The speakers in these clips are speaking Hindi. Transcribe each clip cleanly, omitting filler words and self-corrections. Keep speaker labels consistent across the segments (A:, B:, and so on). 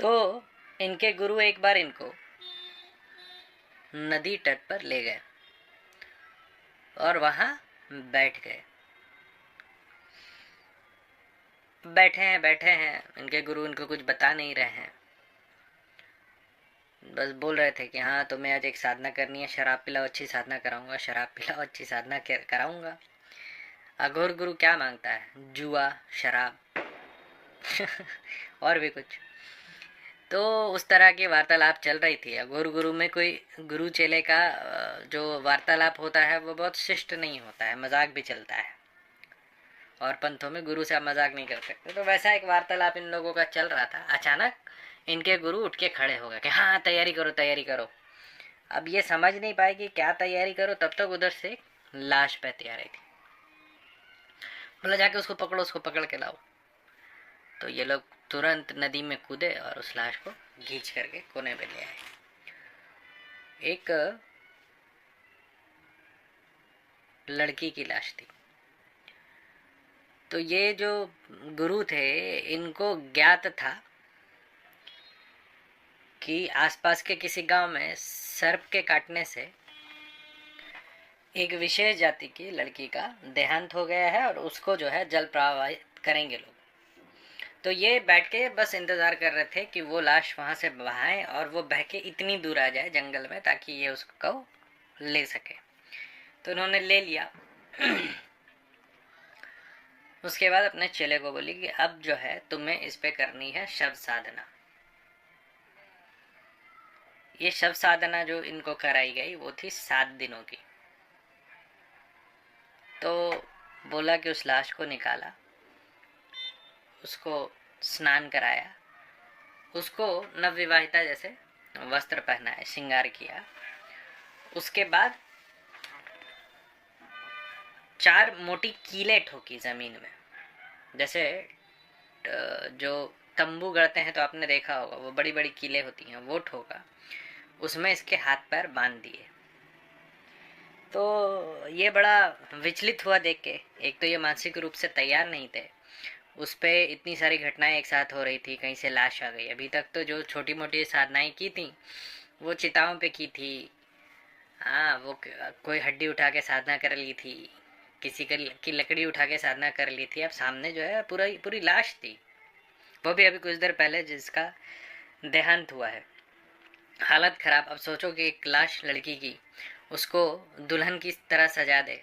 A: तो इनके गुरु एक बार इनको नदी तट पर ले गए और वहां बैठ गए। बैठे हैं इनके गुरु इनको कुछ बता नहीं रहे हैं, बस बोल रहे थे कि हाँ तुम्हें आज एक साधना करनी है, शराब पिलाओ अच्छी साधना कराऊंगा, शराब पिलाओ अच्छी साधना कराऊंगा। अघोर गुरु क्या मांगता है? जुआ, शराब और भी कुछ। तो उस तरह की वार्तालाप चल रही थी। अघोर गुरु में कोई गुरु चेले का जो वार्तालाप होता है वो बहुत शिष्ट नहीं होता है, मजाक भी चलता है, और पंथों में गुरु से आप मजाक नहीं कर सकते। तो वैसा एक वार्तालाप इन लोगों का चल रहा था। अचानक इनके गुरु उठ के खड़े हो गए कि हाँ तैयारी करो तैयारी करो। अब ये समझ नहीं पाए कि क्या तैयारी करो, तब तक उधर से लाश बहती आ रही थी। बोला जाके उसको पकड़ो, उसको पकड़ के लाओ। तो ये लोग तुरंत नदी में कूदे और उस लाश को खींच करके कोने पे ले आए। एक लड़की की लाश थी। तो ये जो गुरु थे इनको ज्ञात था कि आसपास के किसी गांव में सर्प के काटने से एक विशेष जाति की लड़की का देहांत हो गया है और उसको जो है जल प्रवाहित करेंगे लोग। तो ये बैठ के बस इंतजार कर रहे थे कि वो लाश वहां से बहाएं और वो बह के इतनी दूर आ जाए जंगल में ताकि ये उसको ले सके। तो उन्होंने ले लिया। उसके बाद अपने चेले को बोली कि अब जो है तुम्हें इस पे करनी है शव साधना। ये शव साधना जो इनको कराई गई वो थी 7 दिनों की। तो बोला कि उस लाश को निकाला, उसको स्नान कराया, उसको नवविवाहिता जैसे वस्त्र पहनाए, श्रृंगार किया। उसके बाद 4 मोटी कीलें ठोकी जमीन में, जैसे जो तंबू गड़ते हैं तो आपने देखा होगा, वो बड़ी बड़ी कीलें होती हैं, वो ठोका। उसमें इसके हाथ पैर बांध दिए। तो ये बड़ा विचलित हुआ देख के। एक तो ये मानसिक रूप से तैयार नहीं थे, उस पे इतनी सारी घटनाएं एक साथ हो रही थी, कहीं से लाश आ गई। अभी तक तो जो छोटी मोटी साधनाएं की थी वो चिताओं पे की थी। हाँ, वो कोई हड्डी उठा के साधना कर ली थी, किसी की लकड़ी उठा के साधना कर ली थी। अब सामने जो है पूरी लाश थी, वो भी अभी कुछ देर पहले जिसका देहांत हुआ है। हालत खराब। अब सोचो कि एक लाश लड़की की उसको दुल्हन की तरह सजा दे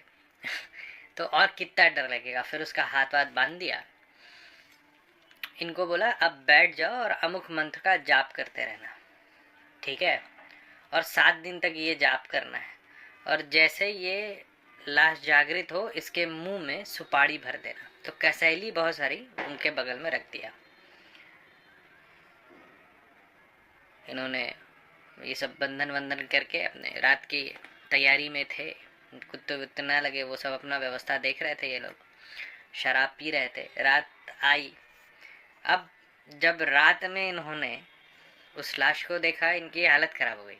A: तो और कितना डर लगेगा। फिर उसका हाथ वाथ बांध दिया। इनको बोला अब बैठ जाओ और अमुक मंत्र का जाप करते रहना, ठीक है, और 7 दिन तक ये जाप करना है। और जैसे ये लाश जागृत हो इसके मुंह में सुपारी भर देना। तो कसैली बहुत सारी उनके बगल में रख दिया। इन्होंने ये सब बंधन वंदन करके अपने रात की तैयारी में थे। कुत्ते वुत्ते ना लगे, वो सब अपना व्यवस्था देख रहे थे। ये लोग शराब पी रहे थे। रात आई। अब जब रात में इन्होंने उस लाश को देखा, इनकी हालत खराब हो गई।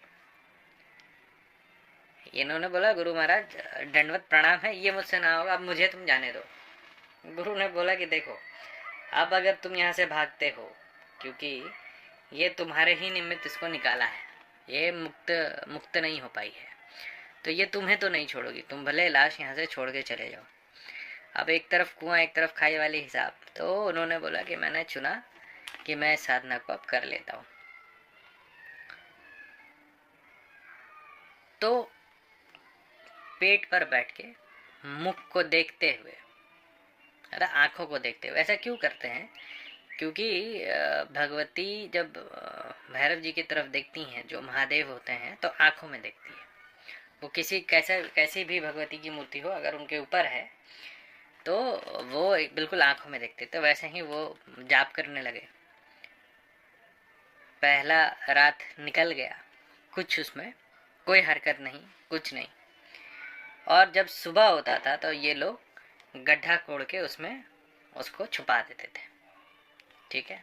A: इन्होंने बोला गुरु महाराज दंडवत प्रणाम है, ये मुझसे ना होगा, अब मुझे तुम जाने दो। गुरु ने बोला कि देखो, अब अगर तुम यहाँ से भागते हो, क्योंकि ये तुम्हारे ही निमित्त इसको निकाला है, ये मुक्त नहीं हो पाई है, तो ये तुम्हें तो नहीं छोड़ोगी। तुम भले लाश यहाँ से छोड़ के चले जाओ। अब एक तरफ कुआं एक तरफ खाई वाली हिसाब। तो उन्होंने बोला कि मैंने चुना कि मैं इस साधना को अब कर लेता हूँ। तो पेट पर बैठ के मुख को देखते हुए, अरे आंखों को देखते हुए। ऐसा क्यों करते हैं? क्योंकि भगवती जब भैरव जी की तरफ देखती हैं, जो महादेव होते हैं, तो आंखों में देखती है। वो कैसी भी भगवती की मूर्ति हो, अगर उनके ऊपर है तो वो बिल्कुल आंखों में देखते। तो वैसे ही वो जाप करने लगे। पहला रात निकल गया, कुछ उसमें कोई हरकत नहीं, कुछ नहीं। और जब सुबह होता था तो ये लोग गड्ढा कोड़ के उसमें उसको छुपा देते थे, ठीक है।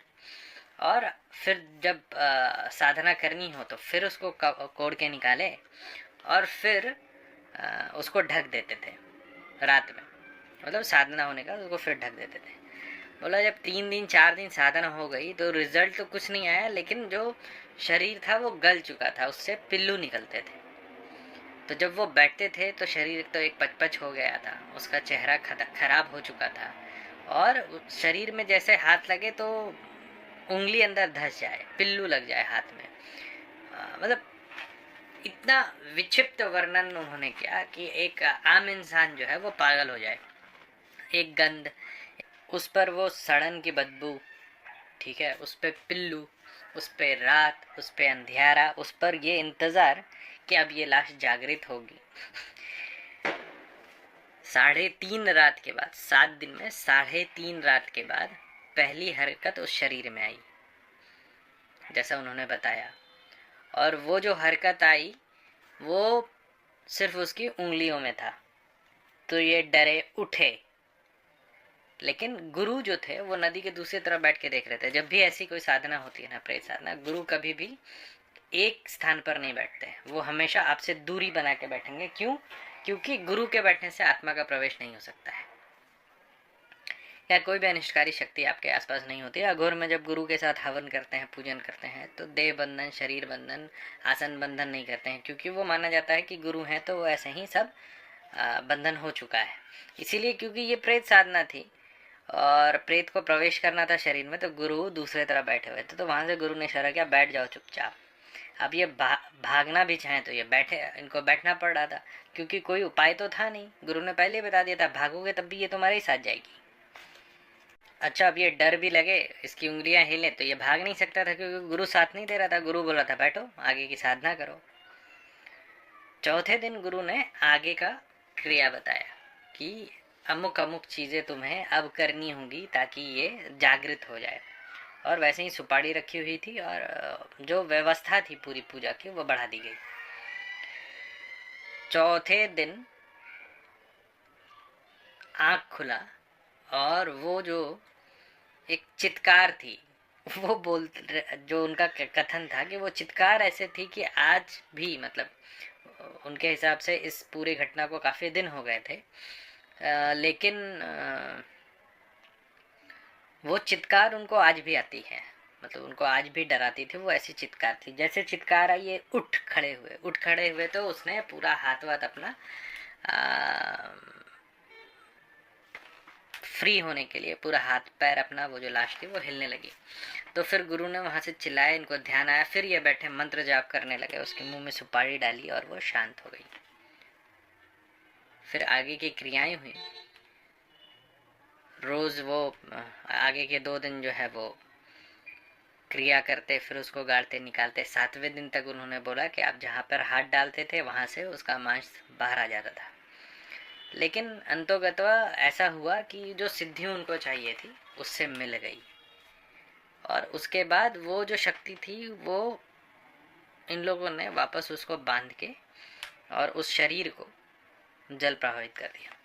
A: और फिर जब साधना करनी हो तो फिर उसको कोड़ के निकाले और फिर उसको ढक देते थे रात में। मतलब साधना होने का उसको फिर ढक देते थे। बोला जब 3 दिन 4 दिन साधना हो गई तो रिजल्ट तो कुछ नहीं आया, लेकिन जो शरीर था वो गल चुका था, उससे पिल्लू निकलते थे। तो जब वो बैठते थे तो शरीर तो एक पचपच हो गया था, उसका चेहरा खराब हो चुका था, और शरीर में जैसे हाथ लगे तो उंगली अंदर धस जाए, पिल्लू लग जाए हाथ में। मतलब इतना विक्षिप्त वर्णन उन्होंने किया कि एक आम इंसान जो है वो पागल हो जाए। एक गंध, उस पर वो सड़न की बदबू, ठीक है, उस पे पिल्लू, उस पे रात, उस पे अंधियारा, उस पर ये इंतजार कि अब ये लाश जागृत होगी। 3.5 रात के बाद, 7 दिन में 3.5 रात के बाद पहली हरकत उस शरीर में आई, जैसा उन्होंने बताया। और वो जो हरकत आई वो सिर्फ उसकी उंगलियों में था। तो ये डरे उठे, लेकिन गुरु जो थे वो नदी के दूसरी तरफ बैठ के देख रहे थे। जब भी ऐसी कोई साधना होती है ना, प्रेत साधना, गुरु कभी भी एक स्थान पर नहीं बैठते, वो हमेशा आपसे दूरी बना के बैठेंगे। क्यों? क्योंकि गुरु के बैठने से आत्मा का प्रवेश नहीं हो सकता है, या कोई भी अनिष्टकारी शक्ति आपके आसपास नहीं होती। अघोर में जब गुरु के साथ हवन करते हैं, पूजन करते हैं, तो देह बंधन, शरीर बंधन, आसन बंधन नहीं करते हैं, क्योंकि वो माना जाता है कि गुरु हैं तो वो ऐसे ही सब बंधन हो चुका है। इसीलिए क्योंकि ये प्रेत साधना थी और प्रेत को प्रवेश करना था शरीर में, तो गुरु दूसरे तरफ बैठे हुए थे। तो वहां से गुरु ने इशारा किया, बैठ जाओ चुपचाप। अब ये भागना भी चाहे तो ये बैठे, इनको बैठना पड़ रहा था, क्योंकि कोई उपाय तो था नहीं। गुरु ने पहले बता दिया था, भागोगे तब भी ये तुम्हारे ही साथ जाएगी। अच्छा, अब ये डर भी लगे, इसकी उंगलियां हिले, तो ये भाग नहीं सकता था क्योंकि गुरु साथ नहीं दे रहा था। गुरु बोला था बैठो, आगे की साधना करो। चौथे दिन गुरु ने आगे का क्रिया बताया कि अमुक अमुक चीजें तुम्हें अब करनी होंगी ताकि ये जागृत हो जाए। और वैसे ही सुपारी रखी हुई थी और जो व्यवस्था थी पूरी पूजा की वो बढ़ा दी गई। चौथे दिन आंख खुला और वो जो एक चित्कार थी, वो बोल, जो उनका कथन था कि वो चित्कार ऐसे थी कि आज भी, मतलब उनके हिसाब से इस पूरी घटना को काफी दिन हो गए थे, लेकिन वो चित्कार उनको आज भी आती है, मतलब उनको आज भी डराती थी। वो ऐसी चित्कार थी, जैसे चित्कार आई, ये उठ खड़े हुए तो उसने पूरा हाथ वाथ अपना फ्री होने के लिए पूरा हाथ पैर अपना, वो जो लाश थी वो हिलने लगी। तो फिर गुरु ने वहां से चिल्लाया, इनको ध्यान आया, फिर ये बैठे मंत्र जाप करने लगे, उसके मुंह में सुपारी डाली और वो शांत हो गई। फिर आगे की क्रियाएं हुई। रोज वो आगे के 2 दिन जो है वो क्रिया करते, फिर उसको गाड़ते निकालते। 7वें दिन तक उन्होंने बोला कि आप जहाँ पर हाथ डालते थे वहां से उसका मांस बाहर आ जाता था। लेकिन अंतोगत्वा ऐसा हुआ कि जो सिद्धि उनको चाहिए थी उससे मिल गई, और उसके बाद वो जो शक्ति थी वो इन लोगों ने वापस उसको बांध के और उस शरीर को जल प्रभावित कर दिया।